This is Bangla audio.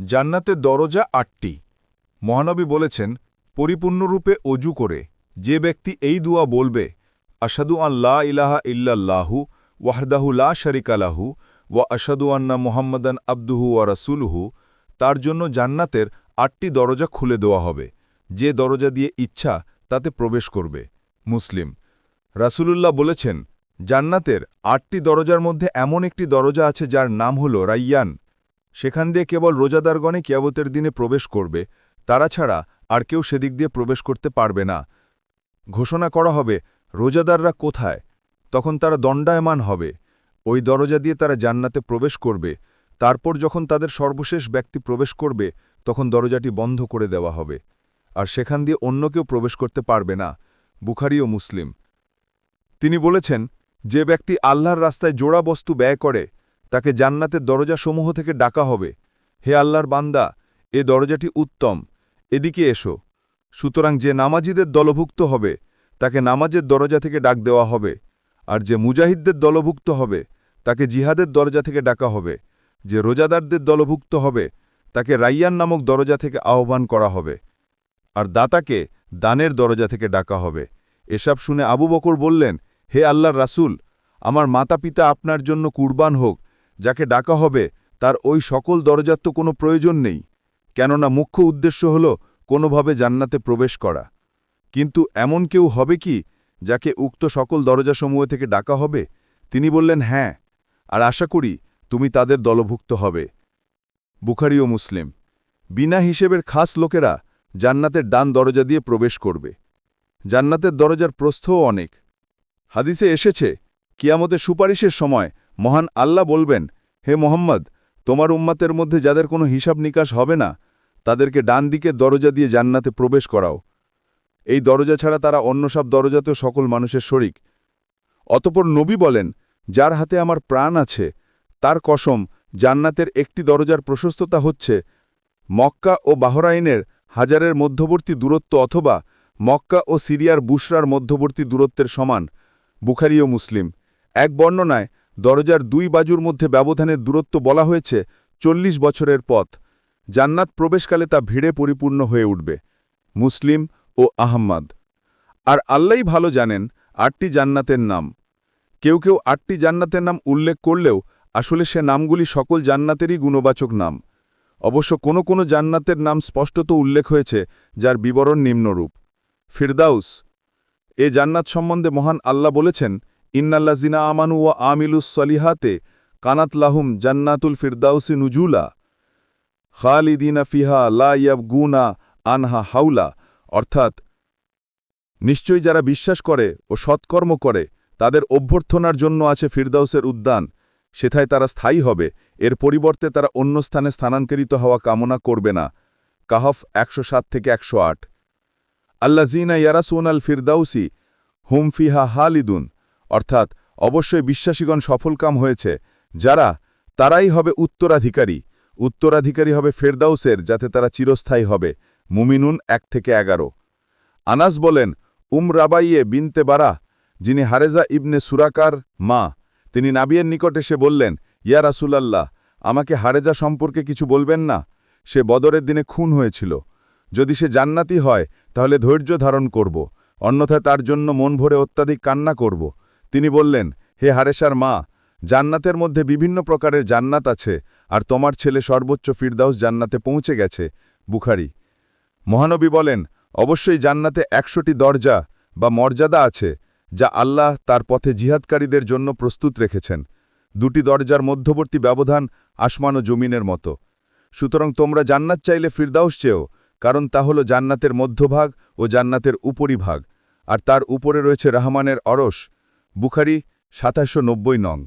জান্নাতের দরজা ৮টি। মহানবী বলেছেন, পরিপূর্ণরূপে অজু করে যে ব্যক্তি এই দুয়া বলবে, আশহাদু আন লা ইলাহা ইল্লাল্লাহু ওয়াহদাহু লা শারিকা লাহু ওয়া আশহাদু আন্না মুহাম্মাদান আবদুহু ওয়া রাসূলুহু, তার জন্য জান্নাতের ৮টি দরজা খুলে দেওয়া হবে। যে দরজা দিয়ে ইচ্ছা তাতে প্রবেশ করবে। মুসলিম। রাসূলুল্লাহ বলেছেন, জান্নাতের ৮টি দরজার মধ্যে এমন একটি দরজা আছে যার নাম হল রাইয়ান। সেখান দিয়ে কেবল রোজাদারগণে কিয়ামতের দিনে প্রবেশ করবে, তারা ছাড়া আর কেউ সেদিক দিয়ে প্রবেশ করতে পারবে না। ঘোষণা করা হবে, রোজাদাররা কোথায়? তখন তারা দণ্ডায়মান হবে। ওই দরজা দিয়ে তারা জান্নাতে প্রবেশ করবে। তারপর যখন তাদের সর্বশেষ ব্যক্তি প্রবেশ করবে, তখন দরজাটি বন্ধ করে দেওয়া হবে, আর সেখান দিয়ে অন্য কেউ প্রবেশ করতে পারবে না। বুখারী ও মুসলিম। তিনি বলেছেন, যে ব্যক্তি আল্লাহর রাস্তায় জোড়া বস্তু ব্যয় করে, তাকে জান্নাতের দরজাসমূহ থেকে ডাকা হবে, হে আল্লাহর বান্দা, এ দরজাটি উত্তম, এদিকে এসো। সুতরাং যে নামাজীদের দলভুক্ত হবে, তাকে নামাজের দরজা থেকে ডাক দেওয়া হবে, আর যে মুজাহিদদের দলভুক্ত হবে, তাকে জিহাদের দরজা থেকে ডাকা হবে। যে রোজাদারদের দলভুক্ত হবে, তাকে রাইয়ান নামক দরজা থেকে আহ্বান করা হবে, আর দাতাকে দানের দরজা থেকে ডাকা হবে। এসব শুনে আবু বকর বললেন, হে আল্লাহর রাসূল, আমার মাতা পিতা আপনার জন্য কুরবান হোক, যাকে ডাকা হবে তার ওই সকল দরজার তো কোনো প্রয়োজন নেই, কেননা মুখ্য উদ্দেশ্য হল কোনোভাবে জান্নাতে প্রবেশ করা। কিন্তু এমন কেউ হবে কি যাকে উক্ত সকল দরজাসমূহ থেকে ডাকা হবে? তিনি বললেন, হ্যাঁ, আর আশা করি তুমি তাদের দলভুক্ত হবে। বুখারী ও মুসলিম। বিনা হিসেবের খাস লোকেরা জান্নাতের ডান দরজা দিয়ে প্রবেশ করবে। জান্নাতের দরজার প্রস্থও অনেক। হাদিসে এসেছে, কিয়ামতের সুপারিশের সময় মহান আল্লাহ বলবেন, হে মোহাম্মদ, তোমার উম্মতের মধ্যে যাদের কোনো হিসাব নিকাশ হবে না, তাদেরকে ডান দিকের দরজা দিয়ে জান্নাতে প্রবেশ করাও। এই দরজা ছাড়া তারা অন্য সব দরজাতেও সকল মানুষের শরিক। অতঃপর নবী বলেন, যার হাতে আমার প্রাণ আছে, তার কসম, জান্নাতের একটি দরজার প্রশস্ততা হচ্ছে মক্কা ও বাহরাইনের হাজারের মধ্যবর্তী দূরত্ব, অথবা মক্কা ও সিরিয়ার বুশরার মধ্যবর্তী দূরত্বের সমান। বুখারী ও মুসলিম। এক বর্ণনায় দরজার দুই বাজুর মধ্যে ব্যবধানের দূরত্ব বলা হয়েছে ৪০ বছরের পথ। জান্নাত প্রবেশকালে তা ভিড়ে পরিপূর্ণ হয়ে উঠবে। মুসলিম ও আহম্মদ। আর আল্লাহই ভালো জানেন ৮টি জান্নাতের নাম। কেউ কেউ ৮টি জান্নাতের নাম উল্লেখ করলেও আসলে সে নামগুলি সকল জান্নাতেরই গুণবাচক নাম। অবশ্য কোনো কোনো জান্নাতের নাম স্পষ্টত উল্লেখ হয়েছে, যার বিবরণ নিম্নরূপ। ফিরদাউস। এ জান্নাত সম্বন্ধে মহান আল্লাহ বলেছেন, ইন্নাল্লাযিনা আমানু ওয়া আমিলুস সলিহাতে কানাত লাহুম জান্নাতুল ফিরদাউসি নুজুলা খালিদিনা ফিহা লা ইয়াবগুনা আনহা হাউলা। অর্থাৎ, নিশ্চয়ই যারা বিশ্বাস করে ও সৎকর্ম করে, তাদের অভ্যর্থনার জন্য আছে ফিরদাউসের উদ্যান, সেথায় তারা স্থায়ী হবে, এর পরিবর্তে তারা অন্য স্থানে স্থানান্তরিত হওয়া কামনা করবে না। কাহফ ১০৭ থেকে ১০৮। আল্লাযিনা ইয়ারাসুন আল ফিরদাউসি হুম ফিহা হালিদুন। অর্থাৎ, অবশ্যই বিশ্বাসীগণ সফলকাম হয়েছে, তারাই হবে উত্তরাধিকারী। উত্তরাধিকারী হবে ফেরদাউসের, যাতে তারা চিরস্থায়ী হবে। মুমিনুন ১ থেকে ১১। আনাস বলেন, রাবাইয়ে বিনতে বারা, যিনি হারেজা ইবনে সুরাকার মা, তিনি নাবিয়ের নিকট এসে বললেন, ইয়া রাসূলাল্লাহ, আমাকে হারেজা সম্পর্কে কিছু বলবেন না? সে বদরের দিনে খুন হয়েছিল। যদি সে জান্নাতি হয় তাহলে ধৈর্য ধারণ করব, অন্যথায় তার জন্য মন ভরে অত্যাধিক কান্না করব। তিনি বললেন, হে হারেসার মা, জান্নাতের মধ্যে বিভিন্ন প্রকারের জান্নাত আছে, আর তোমার ছেলে সর্বোচ্চ ফিরদাউস জান্নাতে পৌঁছে গেছে। বুখারী। মহানবী বলেন, অবশ্যই জান্নাতে ১০০টি দরজা বা মর্যাদা আছে, যা আল্লাহ তার পথে জিহাদকারীদের জন্য প্রস্তুত রেখেছেন। ২টি দরজার মধ্যবর্তী ব্যবধান আসমান ও জমিনের মতো। সুতরাং তোমরা জান্নাত চাইলে ফিরদাউস চেও, কারণ তা হল জান্নাতের মধ্যভাগ ও জান্নাতের উপরিভাগ, আর তার উপরে রয়েছে রহমানের অরশ। বুখারী ২৭৯০ নং।